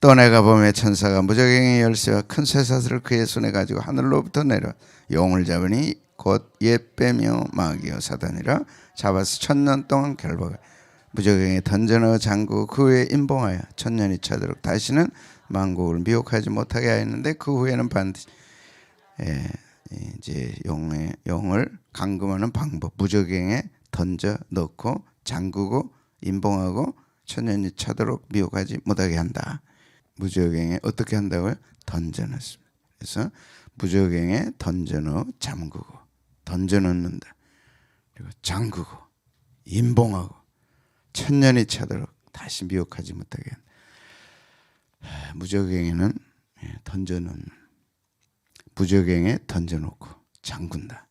또 내가 보매 천사가 무저갱의 열쇠와 큰 쇠사슬을 그의 손에 가지고 하늘로부터 내려 용을 잡으니 곧 옛뱀이요 마귀요 사단이라 잡아서 1000년 동안 결박하여 무저갱에 던져넣어 잠그고 그 후에 임봉하여 1000년이 차도록 다시는 만국을 미혹하지 못하게 하였는데 그 후에는 반드시 이제 용을 감금하는 방법, 무저갱에 던져 넣고 잠그고 임봉하고 1000년이 차도록 미혹하지 못하게 한다. 무저갱에 어떻게 한다고요? 던져 넣습니다. 그래서 무저갱에 던져 넣어 잠그고 던져 넣는다. 그리고 잠그고 임봉하고 1000년이 차도록 다시 미혹하지 못하게 한다. 무저갱에는 던져 넣는, 무저갱에 던져 놓고 잠근다.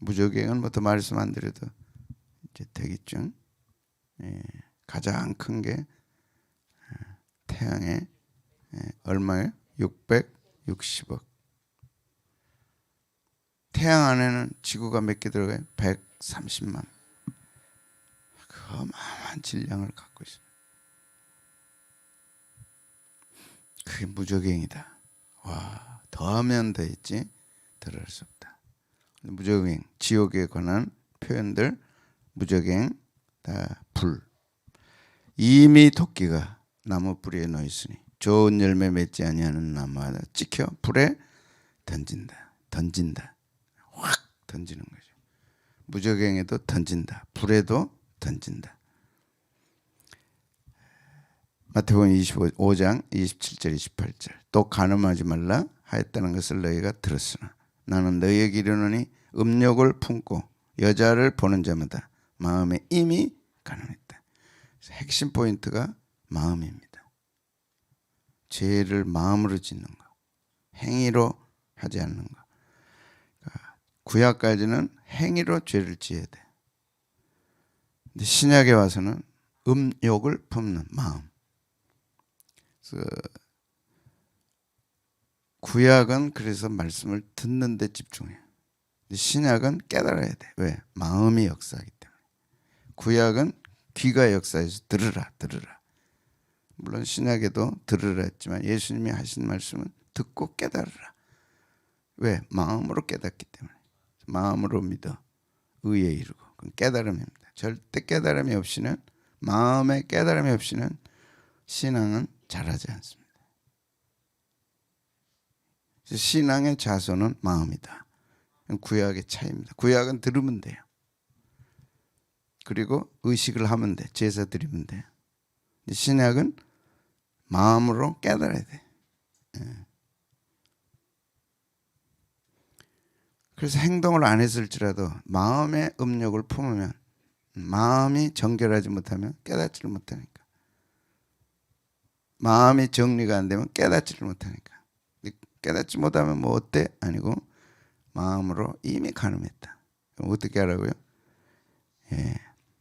무저갱은 뭐 더 말씀 안 드려도 이제 되겠죠. 가장 큰 게 태양에 얼마예요? 660억. 태양 안에는 지구가 몇 개 들어가요? 130만. 그 어마어마한 질량을 갖고 있습니다. 그게 무저갱이다. 와, 더하면 더 있지 덜할 수 없다. 무저갱, 지옥에 관한 표현들, 무저갱, 다 불. 이미 토끼가 나무 뿌리에 놓여 있으니 좋은 열매 맺지 아니하는 나무마다 찍혀 불에 던진다. 확 던지는 거죠. 무저갱에도 던진다. 불에도 던진다. 마태복음 25장 27절 28절 또 간음하지 말라 하였다는 것을 너희가 들었으나 나는 너희에게 이르노니 음욕을 품고 여자를 보는 자마다 마음에 이미 간음했다. 핵심 포인트가 마음입니다. 죄를 마음으로 짓는 거, 행위로 하지 않는 거. 구약까지는 행위로 죄를 지어야 돼. 근데 신약에 와서는 음욕을 품는 마음. 그래서 구약은 그래서 말씀을 듣는 데 집중해요. 근데 신약은 깨달아야 돼. 왜? 마음이 역사하기 때문에. 구약은 귀가 역사해서 들으라. 물론 신약에도 들으라 했지만 예수님이 하신 말씀은 듣고 깨달으라. 왜? 마음으로 깨닫기 때문에. 마음으로 믿어 의에 이르고. 그건 깨달음입니다. 절대 깨달음이 없이는, 마음의 깨달음이 없이는 신앙은 자라지 않습니다. 신앙의 자손은 마음이다. 구약의 차이입니다. 구약은 들으면 돼요. 그리고 의식을 하면 돼. 제사 드리면 돼. 신약은 마음으로 깨달아야 돼. 그래서 행동을 안 했을지라도 마음의 음욕을 품으면, 마음이 정결하지 못하면 깨닫지를 못하니까. 마음이 정리가 안 되면 깨닫지를 못하니까. 깨닫지 못하면 뭐 어때? 아니고 마음으로 이미 간음했다. 그럼 어떻게 하라고요?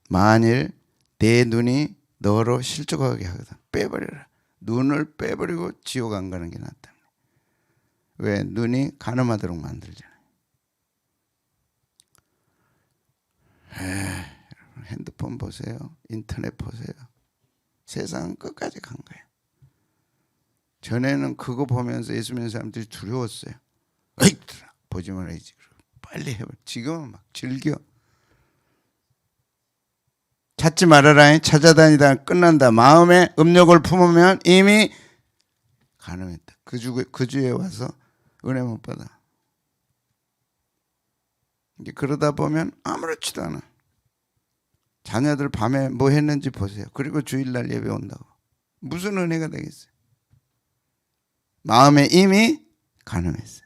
만일 내 눈이 너로 실족하게 하거든, 빼버려라. 눈을 빼버리고 지옥 안 가는 게 낫다. 왜? 눈이 간음하도록 만들잖아요. 핸드폰 보세요. 인터넷 보세요. 세상은 끝까지 간 거예요. 전에는 그거 보면서 예수 믿는 사람들이 두려웠어요. 에이, 보지 말아야지. 빨리 해봐. 지금은 막 즐겨. 찾지 말아라. 찾아다니다 끝난다. 마음에 음욕을 품으면 이미 간음했다. 그 주에 와서 은혜 못 받아. 이제 그러다 보면 아무렇지도 않아. 자녀들 밤에 뭐 했는지 보세요. 그리고 주일날 예배 온다고. 무슨 은혜가 되겠어요? 마음에 이미 간음했어요.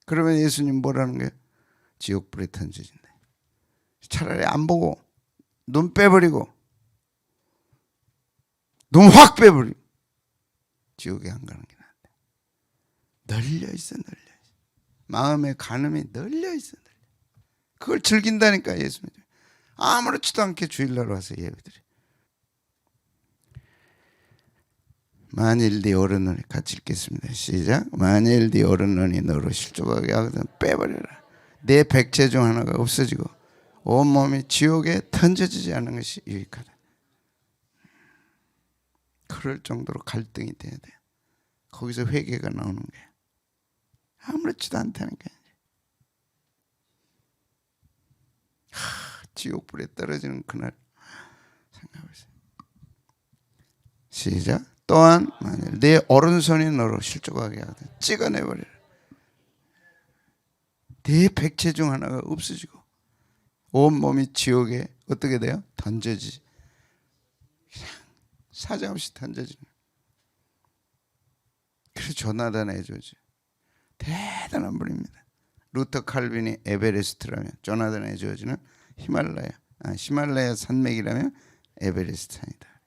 그러면 예수님 뭐라는 거예요? 지옥불에 던져진다. 차라리 안 보고 눈 빼버리고 눈 확 빼버리고 지옥에 안 가는 게 낫다. 널려있어. 마음의 간음이 널려있어. 그걸 즐긴다니까. 예수님 아무렇지도 않게 주일날 와서 예배드려. 만일 네 오른눈이, 같이 읽겠습니다. 시작. 만일 네 오른눈이 너로 실족하게 하거든 빼버려라. 내 백체 중 하나가 없어지고 온몸이 지옥에 던져지지 않는 것이 유익하다. 그럴 정도로 갈등이 돼야 돼. 거기서 회개가 나오는 거야. 아무렇지도 않다니까. 지옥불에 떨어지는 그날 생각해보세요. 시작. 또한 만일 내 오른손이 너로 실족하게 하거든 찍어내버리라. 내 백체 중 하나가 없어지고 온몸이 지옥에 어떻게 돼요? 던져지지. 그냥 사정없이 던져지는. 그래서 조나단 에즈워즈 대단한 분입니다. 루터 칼빈이 에베레스트라면 조나단 에즈워즈는 히말라야 산맥이라면 에베레스트이다.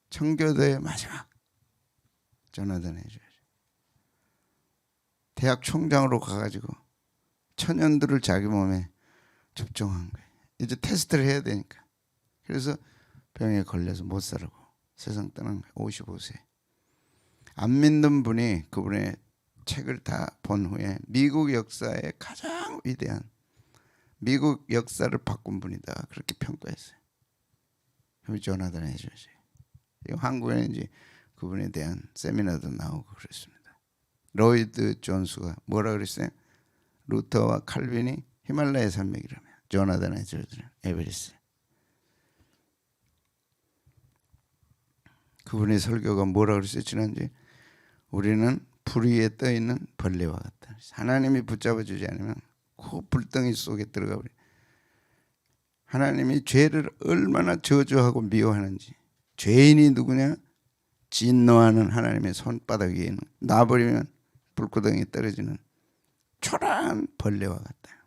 청교도의 마지막 조나단 에즈워즈. 대학 총장으로 가가지고 천연들을 자기 몸에 접종한 거예요. 이제 테스트를 해야 되니까. 그래서 병에 걸려서 못 살고 세상 떠난 거예요. 55세. 안 믿는 분이 그분의 책을 다 본 후에 미국 역사의 가장 위대한 미국 역사를 바꾼 분이다 그렇게 평가했어요. 그럼 조나단 에즈워즈. 한국에는 이제 그분에 대한 세미나도 나오고 그랬습니다. 로이드 존스가 뭐라 그랬어요? 루터와 칼빈이 히말라야 산맥이라며 조나단 에즈워즈는 에베레스트. 그분의 설교가 뭐라 그랬어요? 지난주에 우리는 불 위에 떠 있는 벌레와 같다. 하나님이 붙잡아 주지 않으면 그 불덩이 속에 들어가 버려. 하나님이 죄를 얼마나 저주하고 미워하는지. 죄인이 누구냐? 진노하는 하나님의 손바닥 위에 놔버리면 불구덩이에 떨어지는 초라한 벌레와 같다.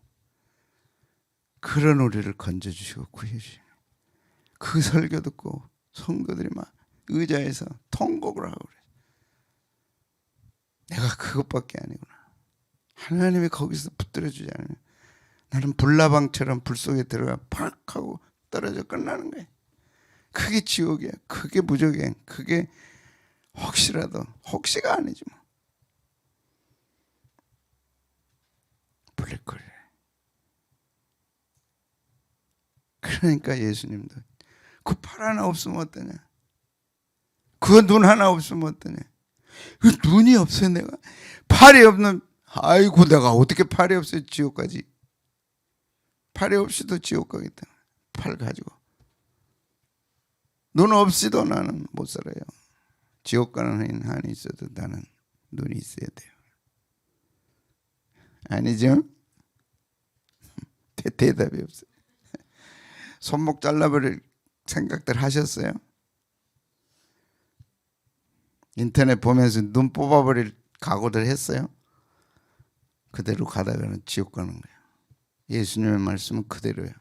그런 우리를 건져주시고 구해주시고. 그 설교 듣고 성도들이 막 의자에서 통곡을 하고 그래. 내가 그것밖에 아니구나. 하나님이 거기서 붙들어주지 않으면 나는 불나방처럼 불 속에 들어가 팍 하고 떨어져 끝나는 거예요. 그게 지옥이야. 그게 무적이야. 그게 혹시라도 혹시가 아니지 뭐. 블랙홀. 그러니까 예수님도 그 팔 하나 없으면 어떠냐? 그 눈 하나 없으면 어떠냐? 그 눈이 없어요. 내가 팔이 없는. 아이고 내가 어떻게 팔이 없어요? 지옥까지. 팔이 없이도 지옥 가겠다. 팔 가지고. 눈 없이도 나는 못 살아요. 지옥 가는 한이 있어도 나는 눈이 있어야 돼요. 아니죠? 대답이 없어요. 손목 잘라버릴 생각들 하셨어요? 인터넷 보면서 눈 뽑아버릴 각오들 했어요? 그대로 가다가는 지옥 가는 거예요. 예수님의 말씀은 그대로예요.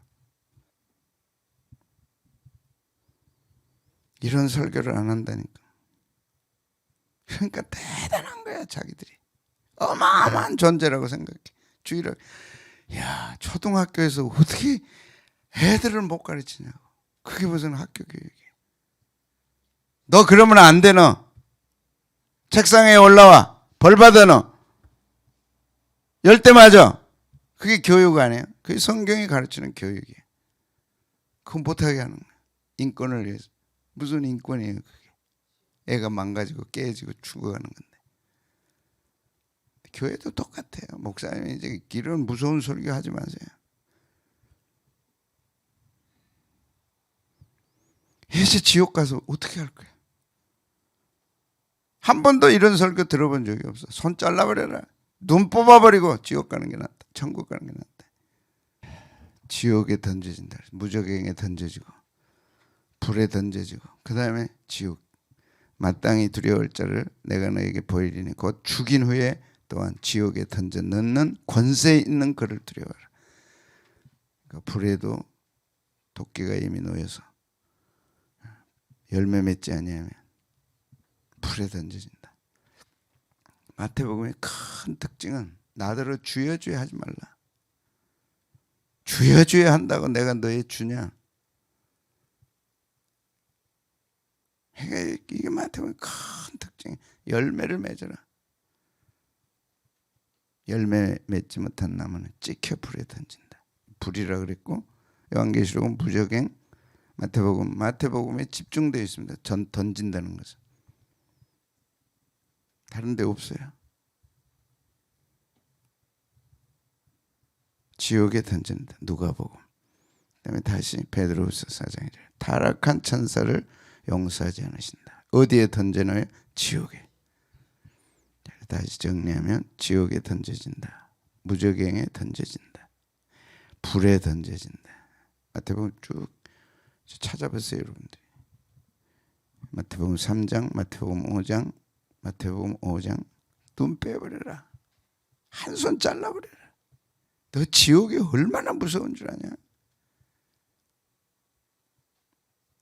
이런 설교를 안 한다니까. 그러니까 대단한 거야 자기들이. 어마어마한 존재라고 생각해. 주일학. 야 초등학교에서 어떻게 애들을 못 가르치냐고. 그게 무슨 학교 교육이야. 너 그러면 안 돼 너. 책상에 올라와. 벌 받아 너. 열대 맞아. 그게 교육 아니에요? 그게 성경이 가르치는 교육이에요. 그건 못하게 하는 거예요. 인권을 위해서. 무슨 인권이에요 그게. 애가 망가지고 깨지고 죽어가는 건데. 교회도 똑같아요. 목사님이 이제 이런 무서운 설교 하지 마세요. 이제 지옥 가서 어떻게 할 거야? 한 번도 이런 설교 들어본 적이 없어. 손 잘라버려라. 눈 뽑아버리고 지옥 가는 게 낫다. 천국 가는 게 낫다. 지옥에 던져진다. 무적행에 던져지고 불에 던져지고 그 다음에 지옥. 마땅히 두려울 자를 내가 너에게 보이리니 곧 죽인 후에 또한 지옥에 던져 넣는 권세 있는 그를 두려워하라. 그러니까 불에도 도끼가 이미 놓여서 열매 맺지 아니하면 불에 던져진다. 마태복음의 큰 특징은 나더러 주여 주여 하지 말라. 주여 주여 한다고 내가 너의 주냐? 이게 마태복음의 큰 특징. 열매를 맺어라. 열매 맺지 못한 나무는 찍혀 불에 던진다. 불이라 그랬고 요한계시록은 무적행 마태복음에 집중되어 있습니다. 던진다는 것은 다른 데 없어요. 지옥에 던진다. 누가복음. 그다음에 다시 베드로후서 4장에 타락한 천사를 용서하지 않으신다. 어디에 던져놔요? 지옥에. 다시 정리하면 지옥에 던져진다. 무저갱에 던져진다. 불에 던져진다. 마태복음 쭉 찾아보세요, 여러분들. 마태복음 3장, 마태복음 5장, 마태복음 5장. 눈 빼버려라. 한 손 잘라버려라. 너 지옥이 얼마나 무서운 줄 아냐?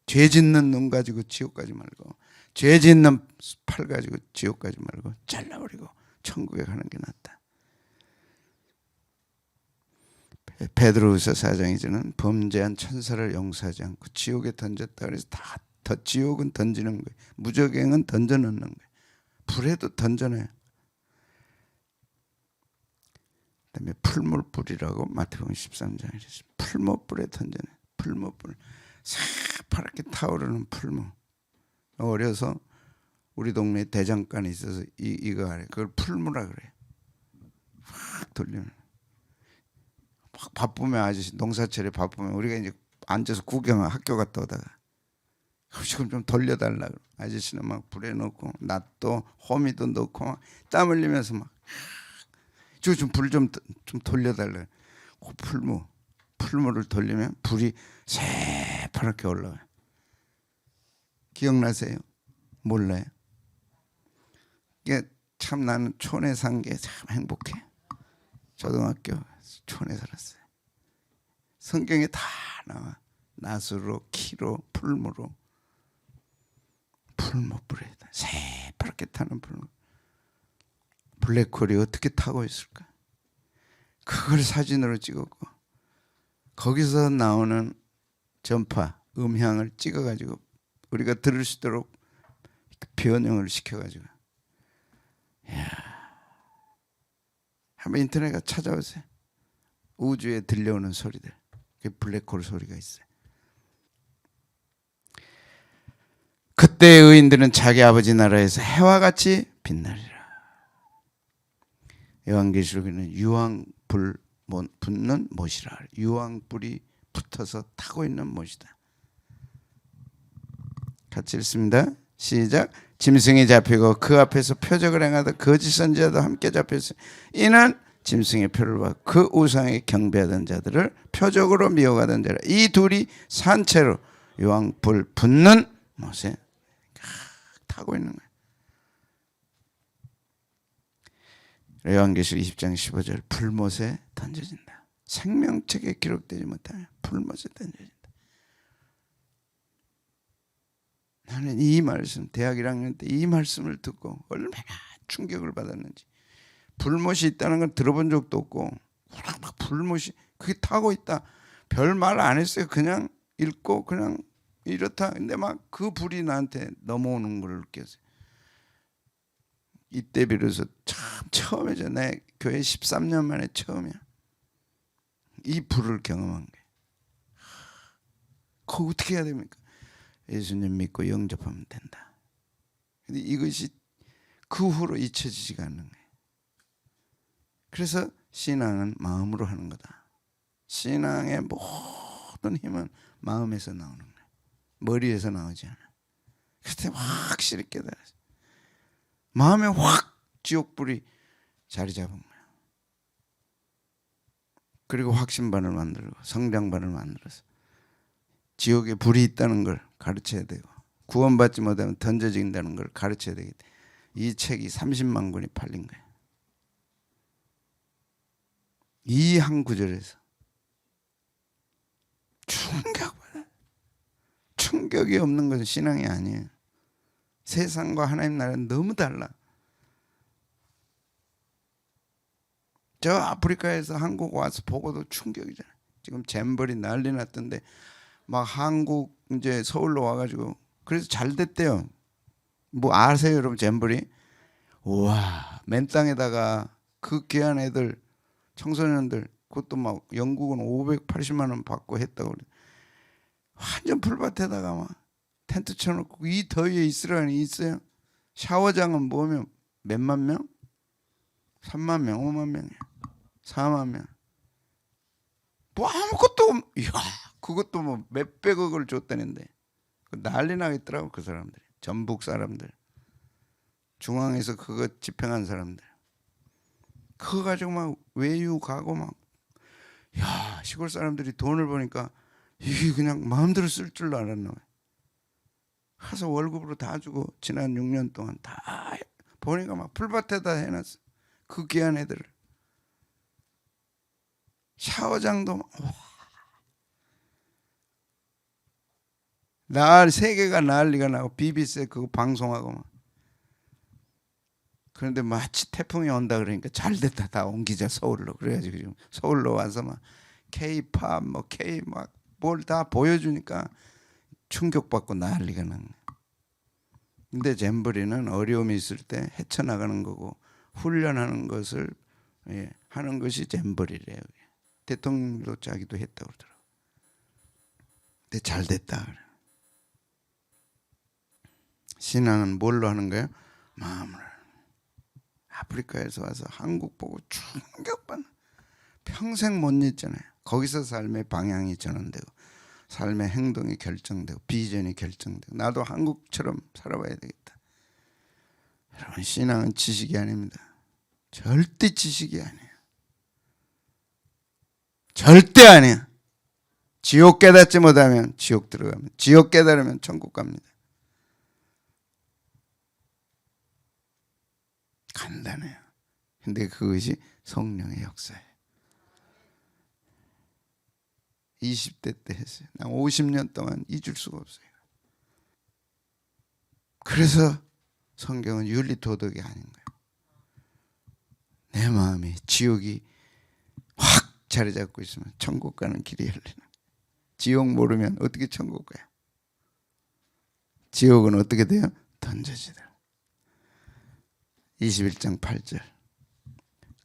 죄 짓는 눈 가지고 지옥 가지 말고, 죄 짓는 팔 가지고 지옥 가지 말고 잘라버리고 천국에 가는 게 낫다. 베드로후서 4장에서는 범죄한 천사를 용서하지 않고 지옥에 던졌다 그래서 더 지옥은 던지는 거예요. 무저갱은 던져놓는 거예요. 불에도 던져내요. 그다음에 풀무불이라고 마태복음 13장에 있어요. 풀무불에 던져내. 풀무불. 새파랗게 타오르는 풀무. 어려서 우리 동네에 대장간이 있어서 이거 아래 그걸 풀무라 그래요. 확 돌리면. 막 바쁘면 아저씨 농사철에 바쁘면 우리가 이제 앉아서 구경 학교 갔다 오다가 지금 좀 돌려달라. 아저씨는 막 불에 넣고 낫도 호미도 넣고 막 땀 흘리면서 막 좀 불 좀 돌려달라. 그 풀무를 돌리면 불이 새파랗게 올라가요. 기억나세요? 몰라요? 이게 참 나는 촌에 산 게 참 행복해. 초등학교 촌에 살았어요. 성경에 다 나와. 낫으로, 키로, 풀무로. 풀무불에 새파랗게 타는 풀무. 블랙홀이 어떻게 타고 있을까? 그걸 사진으로 찍었고 거기서 나오는 전파, 음향을 찍어가지고 우리가 들을 수 있도록 변형을 시켜가지고, 이야, 한번 인터넷 가서 찾아보세요. 우주에 들려오는 소리들, 그 블랙홀 소리가 있어요. 그때 의인들은 자기 아버지 나라에서 해와 같이 빛나리라. 요한계시록에는 유황불 붙는 못이라. 유황불이 붙어서 타고 있는 못이다. 같이 읽습니다. 시작. 짐승이 잡히고 그 앞에서 표적을 행하다 거짓 선지자도 함께 잡혔으니 이는 짐승의 표를 받고 그 우상에 경배하던 자들을 표적으로 미워하던 자라. 이 둘이 산채로 유황불 붙는 못에 타고 있는 거예요. 요한계시록 20장 15절 불못에 던져진다. 생명책에 기록되지 못하면 불못에 던져진다. 나는 이 말씀, 대학 1학년 때 이 말씀을 듣고 얼마나 충격을 받았는지. 불못이 있다는 걸 들어본 적도 없고 막 불못이 그게 타고 있다. 별 말 안 했어요. 그냥 읽고 그냥 이렇다. 근데 막 그 불이 나한테 넘어오는 걸 느꼈어요. 이때 비로소 참 처음이죠. 내 교회 13년 만에 처음이야. 이 불을 경험한 거예요. 그거 어떻게 해야 됩니까? 예수님 믿고 영접하면 된다. 근데 이것이 그 후로 잊혀지지가 않는 거예요. 그래서 신앙은 마음으로 하는 거다. 신앙의 모든 힘은 마음에서 나오는 거예요. 머리에서 나오지 않아. 그때 확실히 깨달았어요. 마음에 확 지옥불이 자리 잡은 거예요. 그리고 확신반을 만들고 성장반을 만들어서 지옥에 불이 있다는 걸 가르쳐야 되고 구원받지 못하면 던져진다는 걸 가르쳐야 되기 때문에 이 책이 30만 권이 팔린 거예요. 이 한 구절에서 충격받아요. 충격이 없는 것은 신앙이 아니에요. 세상과 하나님 나라는 너무 달라. 저 아프리카에서 한국 와서 보고도 충격이잖아요. 지금 잼버리 난리 났던데 막 한국 이제 서울로 와가지고 그래서 잘 됐대요. 뭐 아세요 여러분 잼버리? 우와 맨 땅에다가 그 귀한 애들 청소년들 그것도 막 영국은 580만 원 받고 했다고 그래. 완전 풀밭에다가 막 텐트 쳐놓고 이 더위에 있으라니 있어요? 샤워장은 뭐면 몇만 명? 3만 명, 5만 명, 4만 명. 뭐 아무것도 이야, 그것도 뭐 몇백억을 줬다는데 난리 나겠더라고. 그 사람들이, 전북 사람들, 중앙에서 그거 집행한 사람들, 그거 가지고 막 외유 가고 막, 야, 시골 사람들이 돈을 버니까 이게 그냥 마음대로 쓸 줄 알았나 봐요. 가서 월급으로 다 주고 지난 6년 동안 다 보니까 막 풀밭에다 해놨어. 그 귀한 애들을. 샤워장도 세계가 난리가 나고 BBC 그거 방송하고 막. 그런데 마치 태풍이 온다 그러니까 잘 됐다, 다 옮기자 서울로. 그래가지고 지금 서울로 와서 막 K-팝 뭐 K 막 뭘 다 보여주니까 충격받고 난리가 나는 거야. 근데 잼버리는 어려움이 있을 때 헤쳐나가는 거고 훈련하는 것을 하는 것이 잼버리래요. 대통령도 자기도 했다고 그러더라고. 근데 잘 됐다 그래. 신앙은 뭘로 하는 거예요? 마음을. 아프리카에서 와서 한국 보고 충격받는, 평생 못 잊잖아요. 거기서 삶의 방향이 전환되고 삶의 행동이 결정되고 비전이 결정되고 나도 한국처럼 살아봐야 되겠다. 여러분, 신앙은 지식이 아닙니다. 절대 지식이 아니에요. 절대 아니야. 지옥 깨닫지 못하면 지옥 들어갑니다. 지옥 깨달으면 천국 갑니다. 간단해요. 근데 그것이 성령의 역사예요. 20대 때 했어요. 난 50년 동안 잊을 수가 없어요. 그래서 성경은 윤리도덕이 아닌 거예요. 내 마음에 지옥이 확 자리 잡고 있으면 천국 가는 길이 열리는. 지옥 모르면 어떻게 천국 가요? 지옥은 어떻게 돼요? 던져지더라. 21장 8절.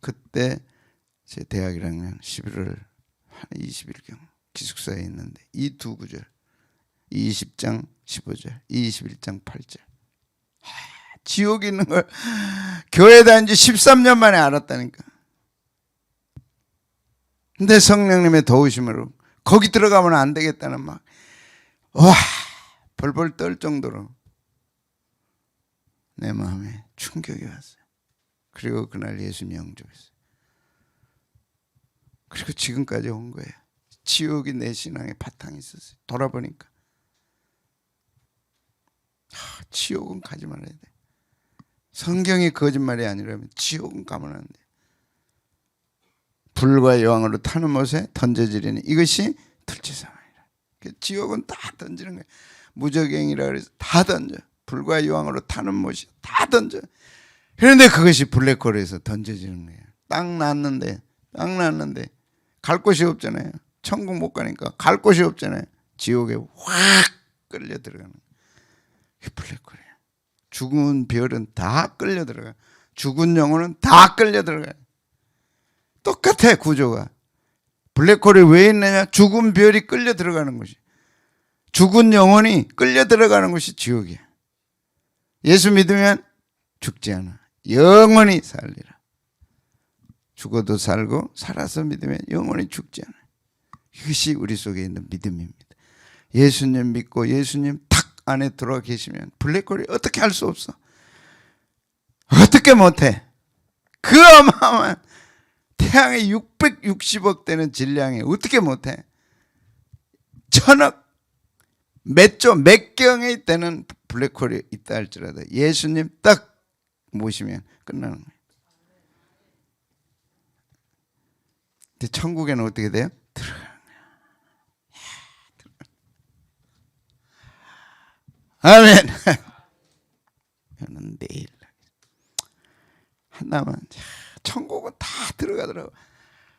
그때 제 대학 1학년 11월 한 20일경 기숙사에 있는데 이 두 구절, 20장 15절, 21장 8절. 지옥이 있는 걸 교회 다닌 지 13년 만에 알았다니까. 근데 성령님의 도우심으로 거기 들어가면 안 되겠다는 막 벌벌 떨 정도로 내 마음에 충격이 왔어요. 그리고 그날 예수님 영접했어요. 그리고 지금까지 온 거예요. 지옥이 내 신앙의 바탕이 있었어요. 돌아보니까 지옥은 가지 말아야 돼. 성경이 거짓말이 아니라면 지옥은 가면 안 돼. 불과 여왕으로 타는 못에 던져지리니 이것이 둘째 사망이라. 지옥은 다 던지는 거예요. 무적행이라 그래서 다 던져. 불과 여왕으로 타는 못이 다 던져. 그런데 그것이 블랙홀에서 던져지는 거예요. 땅 났는데 갈 곳이 없잖아요. 천국 못 가니까 갈 곳이 없잖아요. 지옥에 확 끌려 들어가는 거예요. 그게 블랙홀이에요. 죽은 별은 다 끌려 들어가. 죽은 영혼은 다 끌려 들어가요. 똑같아 구조가. 블랙홀이 왜 있느냐? 죽은 별이 끌려 들어가는 것이, 죽은 영혼이 끌려 들어가는 것이 지옥이야. 예수 믿으면 죽지 않아. 영원히 살리라. 죽어도 살고 살아서 믿으면 영원히 죽지 않아. 이것이 우리 속에 있는 믿음입니다. 예수님 믿고 예수님 탁 안에 들어가 계시면 블랙홀이 어떻게 할 수 없어. 어떻게 못해. 그 어마어마한 태양의 660억 되는 질량이 어떻게 못해. 천억 몇 조 몇 경에 되는 블랙홀이 있다 할지라도 예수님 딱 모시면 끝나는 거예요. 근데 천국에는 어떻게 돼요? 들어가는 거야. 아멘. 저는 내일 하나만. 천국은 다 들어가더라고.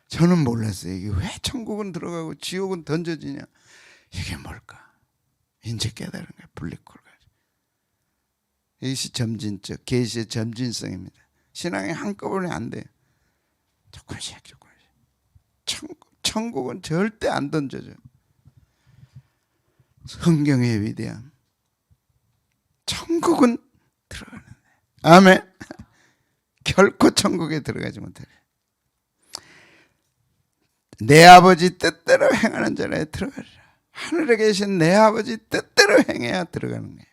저는 몰랐어요. 이게 왜 천국은 들어가고 지옥은 던져지냐. 이게 뭘까? 이제 깨달은 거예요. 블랙홀 가지고. 이것이 점진적, 계시의 점진성입니다. 신앙이 한꺼번에 안 돼요. 조금씩. 천국은 절대 안 던져져. 성경의 위대함. 천국은 들어가는데. 아멘. 결코 천국에 들어가지 못해. 내 아버지 뜻대로 행하는 자라에 들어가리라. 하늘에 계신 내 아버지 뜻대로 행해야 들어가는 거예요.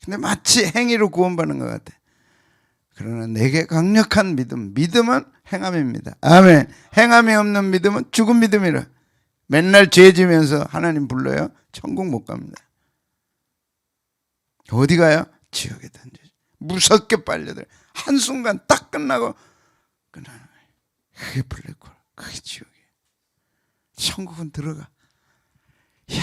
근데 마치 행위로 구원받는 것 같아. 그러나 내게 강력한 믿음, 믿음은 행함입니다. 아멘. 행함이 없는 믿음은 죽은 믿음이라. 맨날 죄 지면서 하나님 불러요? 천국 못 갑니다. 어디 가요? 지옥에 던져. 무섭게 빨려들어. 한순간 딱 끝나고 끝나는 거예요. 그게 블랙홀, 그게 지옥이에요. 천국은 들어가. 이야.